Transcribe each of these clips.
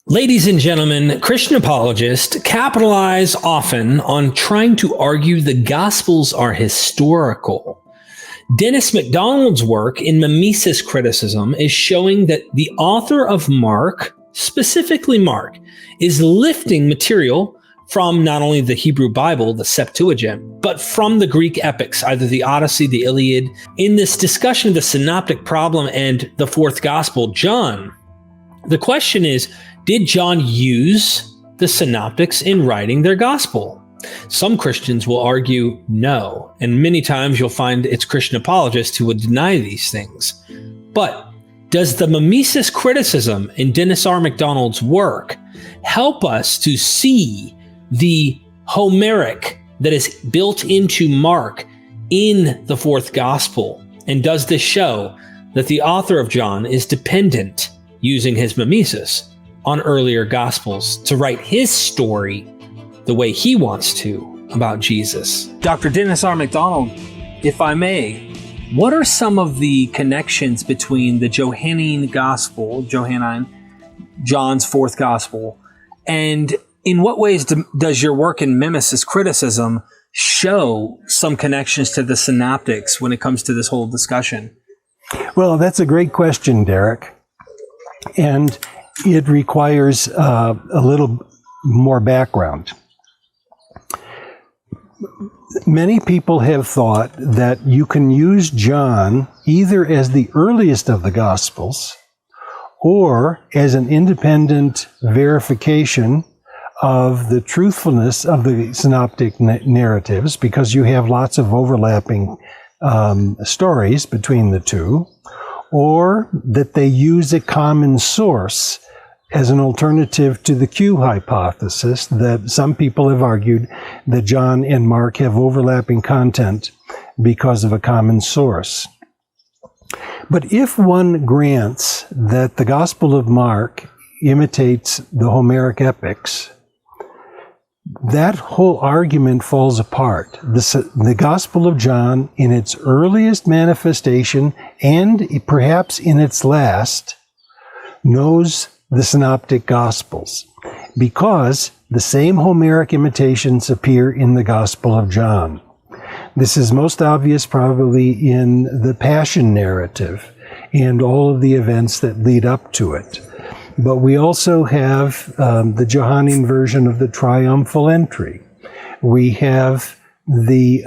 Ladies and gentlemen, Christian apologists capitalize often on trying to argue the Gospels are historical. Dennis MacDonald's work in Mimesis criticism is showing that the author of Mark, specifically Mark, is lifting material from not only the Hebrew Bible, the Septuagint, but from the Greek epics, either the Odyssey, the Iliad. In this discussion of the synoptic problem and the fourth Gospel, John, the question is, did John use the synoptics in writing their gospel? Some Christians will argue no, and many times you'll find it's Christian apologists who would deny these things. But does the mimesis criticism in Dennis R. MacDonald's work help us to see the Homeric that is built into Mark in the fourth gospel? And does this show that the author of John is dependent, using his mimesis, on earlier gospels to write his story the way he wants to about Jesus? Dr. Dennis R. MacDonald, if I may, what are some of the connections between the Johannine gospel, John's fourth gospel, and in what ways does your work in mimesis criticism show some connections to the synoptics when it comes to this whole discussion? Well, that's a great question, Derek. And it requires a little more background. Many people have thought that you can use John either as the earliest of the Gospels or as an independent verification of the truthfulness of the synoptic narratives, because you have lots of overlapping stories between the two, or that they use a common source as an alternative to the Q hypothesis that some people have argued that John and Mark have overlapping content because of a common source. But if one grants that the Gospel of Mark imitates the Homeric epics, that whole argument falls apart. The Gospel of John, in its earliest manifestation and perhaps in its last, knows the Synoptic Gospels because the same Homeric imitations appear in the Gospel of John. This is most obvious probably in the Passion narrative and all of the events that lead up to it. But we also have the Johannine version of the triumphal entry. We have the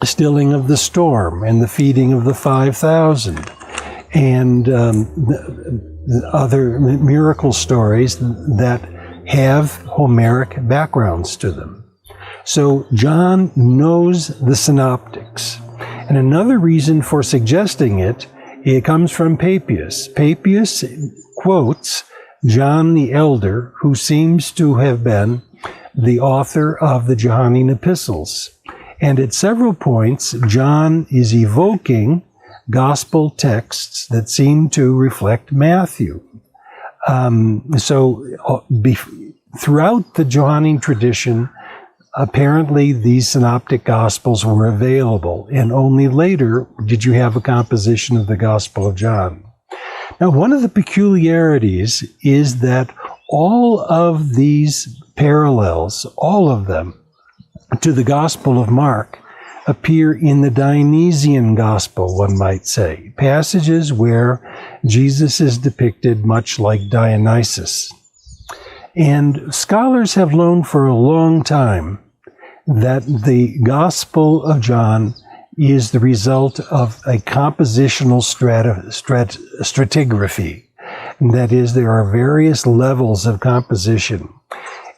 stilling of the storm and the feeding of the 5,000 and the other miracle stories that have Homeric backgrounds to them. So John knows the synoptics. And another reason for suggesting it comes from Papias. Papias quotes John the Elder, who seems to have been the author of the Johannine epistles. And at several points, John is evoking gospel texts that seem to reflect Matthew. Throughout the Johannine tradition, apparently these synoptic gospels were available, and only later did you have a composition of the Gospel of John. Now, one of the peculiarities is that all of these parallels, all of them, to the Gospel of Mark, appear in the Dionysian Gospel, one might say, passages where Jesus is depicted much like Dionysus. And scholars have known for a long time that the Gospel of John is the result of a compositional stratigraphy. That is, there are various levels of composition.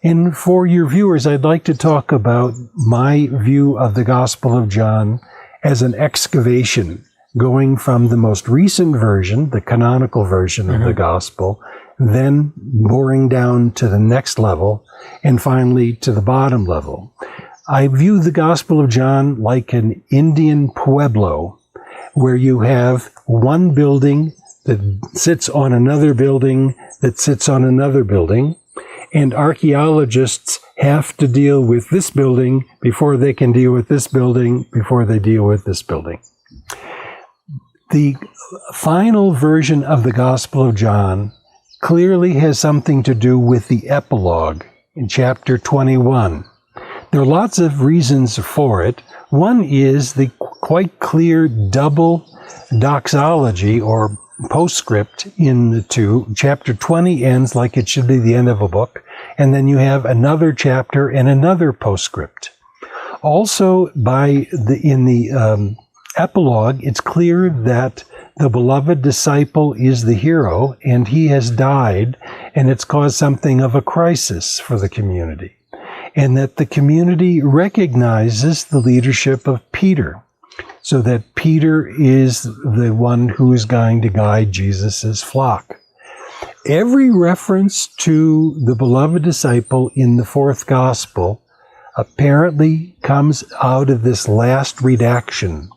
And for your viewers, I'd like to talk about my view of the Gospel of John as an excavation, going from the most recent version, the canonical version of the Gospel, then boring down to the next level, and finally to the bottom level. I view the Gospel of John like an Indian pueblo, where you have one building that sits on another building that sits on another building, and archaeologists have to deal with this building before they can deal with this building, before they deal with this building. The final version of the Gospel of John clearly has something to do with the epilogue in chapter 21. There are lots of reasons for it. One is the quite clear double doxology or postscript in the two. Chapter 20 ends like it should be the end of a book, and then you have another chapter and another postscript. Also, in the epilogue, it's clear that the beloved disciple is the hero, and he has died, and it's caused something of a crisis for the community, and that the community recognizes the leadership of Peter, so that Peter is the one who is going to guide Jesus' flock. Every reference to the beloved disciple in the fourth gospel apparently comes out of this last redaction.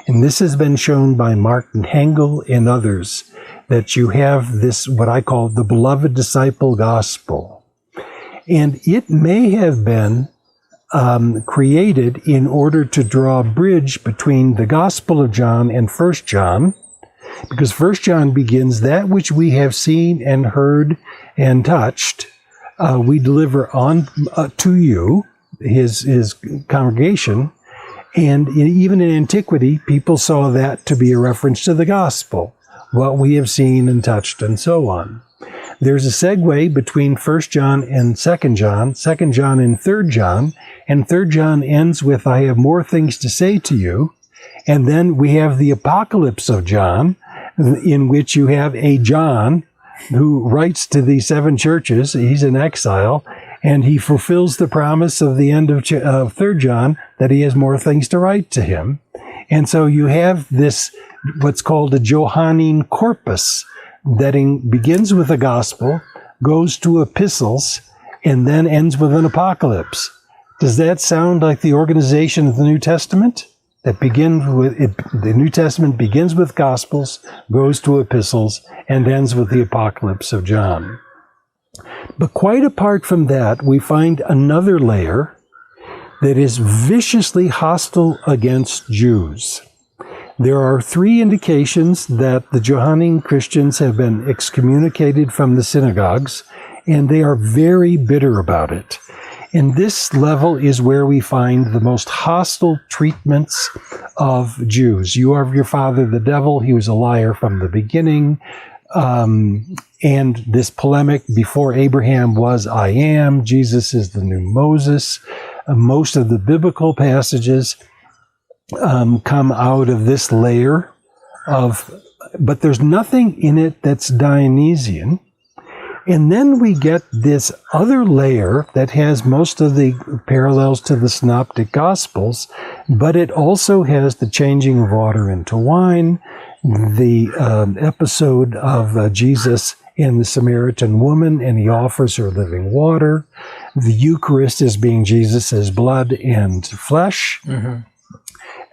And this has been shown by Martin Hengel and others, that you have this, what I call the beloved disciple gospel. And it may have been created in order to draw a bridge between the Gospel of John and 1 John, because 1 John begins, that which we have seen and heard and touched, we deliver on to you, his congregation. And even in antiquity, people saw that to be a reference to the gospel, what we have seen and touched and so on. There's a segue between 1 John and 2 John, 2 John and 3 John, and 3 John ends with, I have more things to say to you. And then we have the Apocalypse of John, in which you have a John who writes to the 7 churches. He's in exile, and he fulfills the promise of the end of 3 John that he has more things to write to him. And so you have this, what's called a Johannine corpus, that begins with a gospel, goes to epistles, and then ends with an apocalypse. Does that sound like the organization of the New Testament? That begins with the New Testament begins with gospels, goes to epistles, and ends with the apocalypse of John. But quite apart from that, we find another layer that is viciously hostile against Jews. There are 3 indications that the Johannine Christians have been excommunicated from the synagogues, and they are very bitter about it. And this level is where we find the most hostile treatments of Jews. You are of your father the devil, he was a liar from the beginning. And this polemic, before Abraham was I am, Jesus is the new Moses. Most of the biblical passages come out of this layer but there's nothing in it that's Dionysian. And then we get this other layer that has most of the parallels to the Synoptic Gospels, but it also has the changing of water into wine, the episode of Jesus and the Samaritan woman, and he offers her living water. The Eucharist as being Jesus' blood and flesh. Mm-hmm.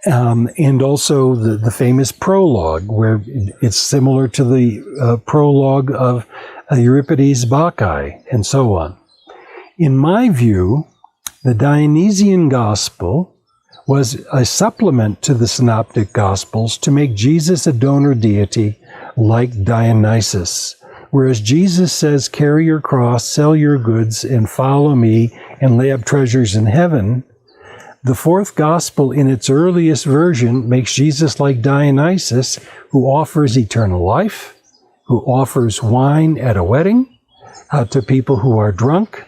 And also the famous prologue, where it's similar to the prologue of Euripides' Bacchae, and so on. In my view, the Dionysian Gospel was a supplement to the Synoptic Gospels to make Jesus a donor deity like Dionysus. Whereas Jesus says, carry your cross, sell your goods, and follow me, and lay up treasures in heaven, the fourth gospel in its earliest version makes Jesus like Dionysus, who offers eternal life, who offers wine at a wedding to people who are drunk.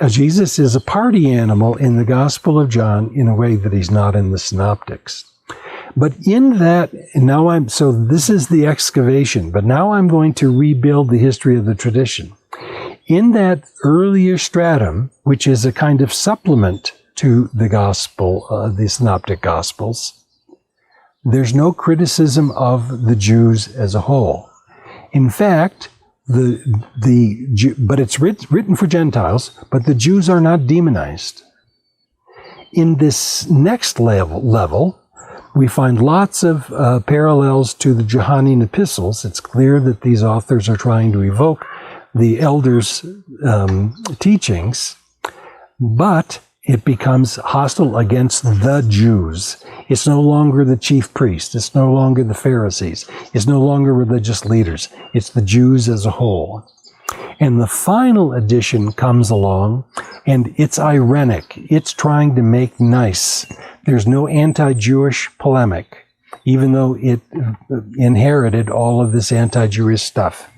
Jesus is a party animal in the Gospel of John in a way that he's not in the Synoptics. But in that, so this is the excavation, but now I'm going to rebuild the history of the tradition. In that earlier stratum, which is a kind of supplement to the Gospel, the Synoptic Gospels, there's no criticism of the Jews as a whole. In fact, but it's written for Gentiles, but the Jews are not demonized. In this next level, we find lots of parallels to the Johannine epistles. It's clear that these authors are trying to evoke the elders' teachings, but it becomes hostile against the Jews. It's no longer the chief priests. It's no longer the Pharisees. It's no longer religious leaders. It's the Jews as a whole. And the final edition comes along, and it's irenic. It's trying to make nice. There's no anti-Jewish polemic, even though it inherited all of this anti-Jewish stuff.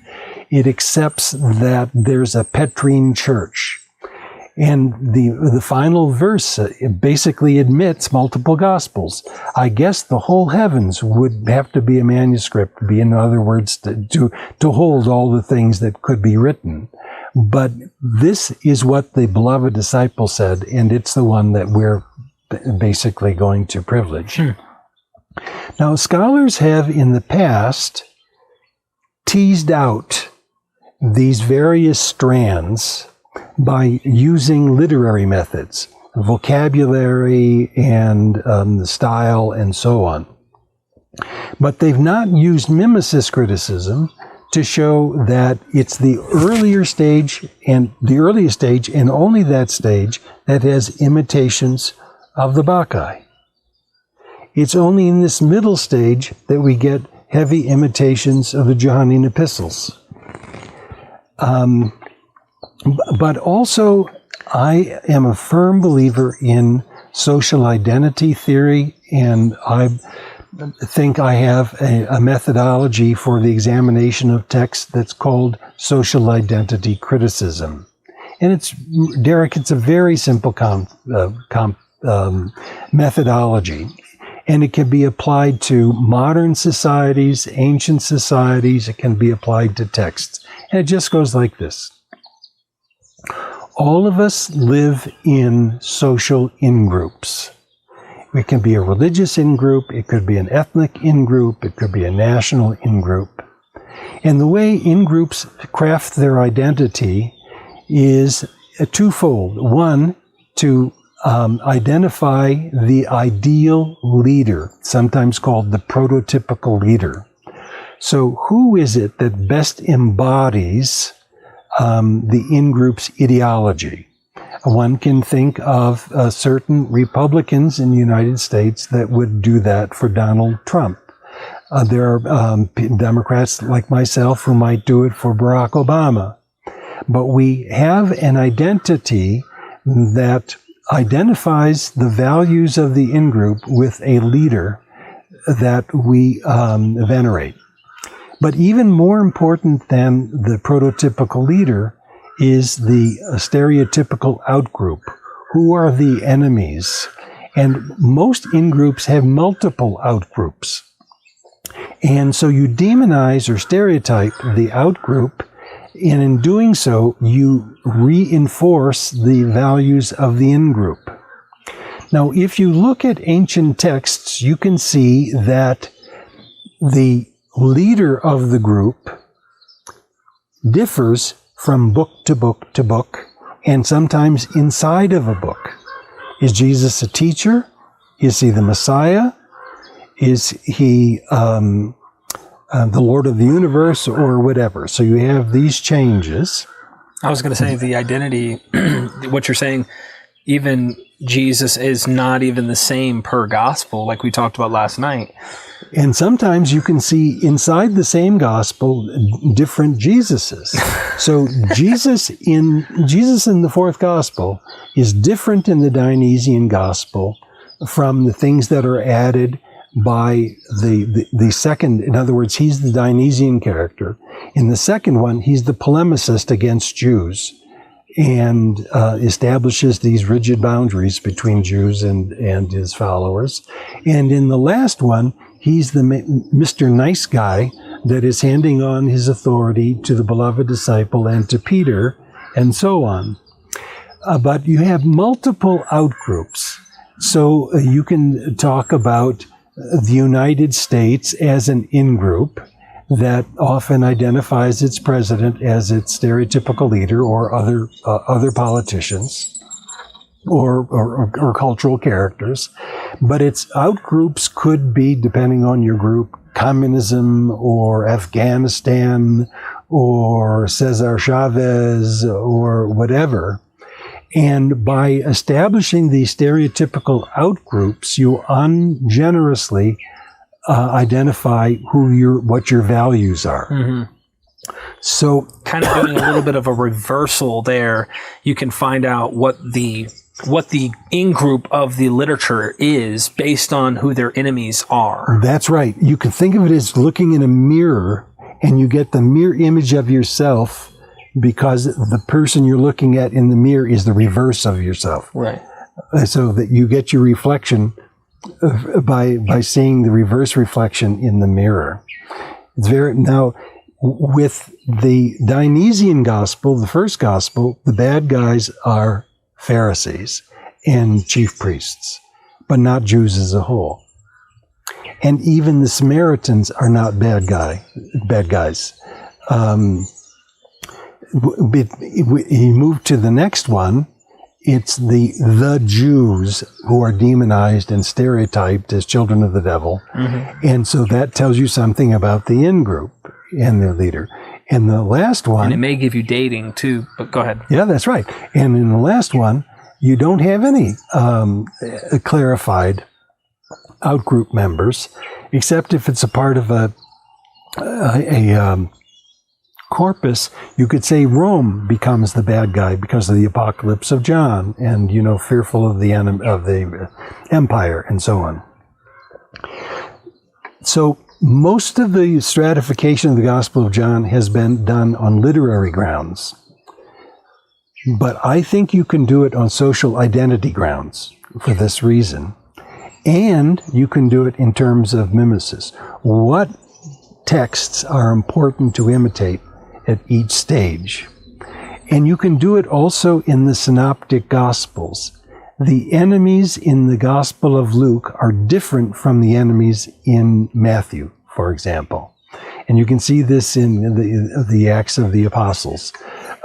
It accepts that there's a Petrine church. And the final verse basically admits multiple gospels. I guess the whole heavens would have to be a manuscript, in other words, to hold all the things that could be written. But this is what the beloved disciple said, and it's the one that we're basically going to privilege. Now, scholars have in the past teased out these various strands by using literary methods, vocabulary and the style and so on. But they've not used mimesis criticism to show that it's the earliest stage and only that stage that has imitations of the Bacchae. It's only in this middle stage that we get heavy imitations of the Johannine epistles. But also, I am a firm believer in social identity theory, and I think I have a methodology for the examination of text that's called social identity criticism. And Derek, it's a very simple methodology. And it can be applied to modern societies, ancient societies. It can be applied to texts. And it just goes like this. All of us live in social in-groups. It can be a religious in-group, it could be an ethnic in-group, it could be a national in-group. And the way in-groups craft their identity is twofold. One, to identify the ideal leader, sometimes called the prototypical leader. So who is it that best embodies the in-group's ideology? One can think of certain Republicans in the United States that would do that for Donald Trump. There are Democrats like myself who might do it for Barack Obama. But we have an identity that identifies the values of the in-group with a leader that we venerate. But even more important than the prototypical leader is the stereotypical outgroup. Who are the enemies? And most in-groups have multiple outgroups. And so you demonize or stereotype the outgroup, and in doing so, you reinforce the values of the in-group. Now, if you look at ancient texts, you can see that the leader of the group differs from book to book to book, and sometimes inside of a book. Is Jesus a teacher? Is he the Messiah? Is he the Lord of the universe, or whatever? So you have these changes. I was going to say the identity, what you're saying, even Jesus is not even the same per gospel, like we talked about last night. And sometimes you can see inside the same gospel different Jesuses. So Jesus in the fourth gospel is different in the Dionysian gospel from the things that are added by the second. In other words, he's the Dionysian character. In the second one, he's the polemicist against Jews and establishes these rigid boundaries between Jews and his followers. And in the last one, he's the Mr. Nice Guy that is handing on his authority to the beloved disciple and to Peter, and so on. But you have multiple outgroups. So you can talk about the United States as an in-group that often identifies its president as its stereotypical leader, or other politicians or cultural characters. But its outgroups could be, depending on your group, communism or Afghanistan or Cesar Chavez or whatever. And by establishing these stereotypical outgroups, you ungenerously identify what your values are. Mm-hmm. So kind of doing a little bit of a reversal there, you can find out what the in-group of the literature is based on who their enemies are. That's right. You can think of it as looking in a mirror, and you get the mirror image of yourself because the person you're looking at in the mirror is the reverse of yourself. Right. So that you get your reflection by seeing the reverse reflection in the mirror. It's now, with the Dionysian gospel, the first gospel, the bad guys are Pharisees and chief priests, but not Jews as a whole. And even the Samaritans are not bad guys. You move to the next one, it's the Jews who are demonized and stereotyped as children of the devil. Mm-hmm. And so that tells you something about the in-group and their leader. And the last one... And it may give you dating too, but go ahead. Yeah, that's right. And in the last one, you don't have any clarified out-group members, except if it's a part of a corpus. You could say Rome becomes the bad guy because of the apocalypse of John, and fearful of the empire, and so on. So most of the stratification of the Gospel of John has been done on literary grounds, but I think you can do it on social identity grounds for this reason, and you can do it in terms of mimesis. What texts are important to imitate at each stage? And you can do it also in the synoptic gospels. The enemies in the Gospel of Luke are different from the enemies in Matthew, for example. And you can see this in the Acts of the Apostles,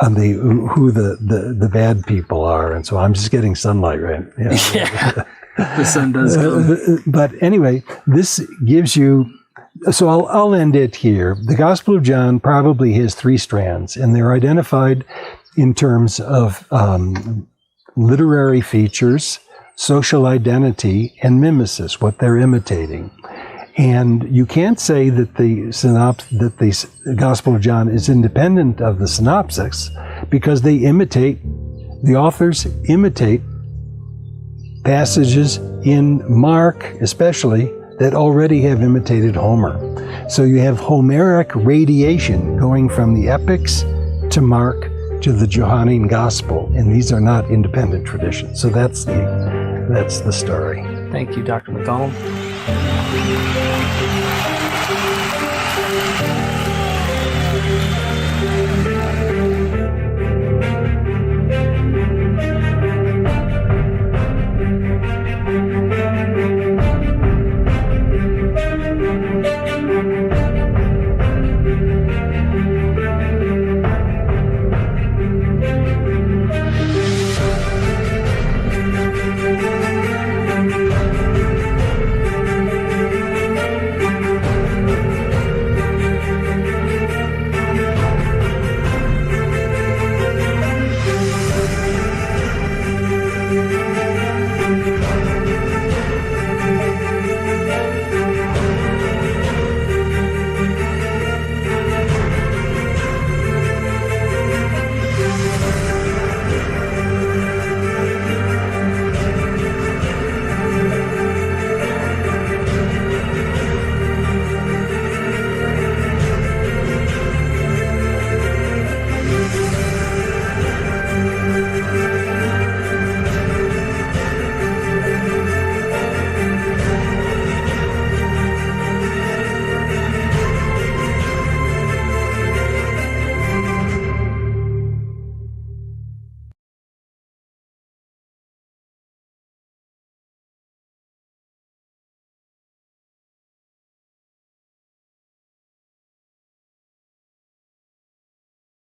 who the bad people are. And so I'm just getting sunlight, right? Yeah. The sun does come. But anyway, this gives you... So I'll end it here. The Gospel of John probably has 3 strands, and they're identified in terms of literary features, social identity, and mimesis, what they're imitating. And you can't say that the Gospel of John is independent of the synoptics, because the authors imitate passages in Mark, especially, that already have imitated Homer. So you have Homeric radiation going from the epics to Mark to the Johannine Gospel, and these are not independent traditions. So that's the story. Thank you, Dr. MacDonald.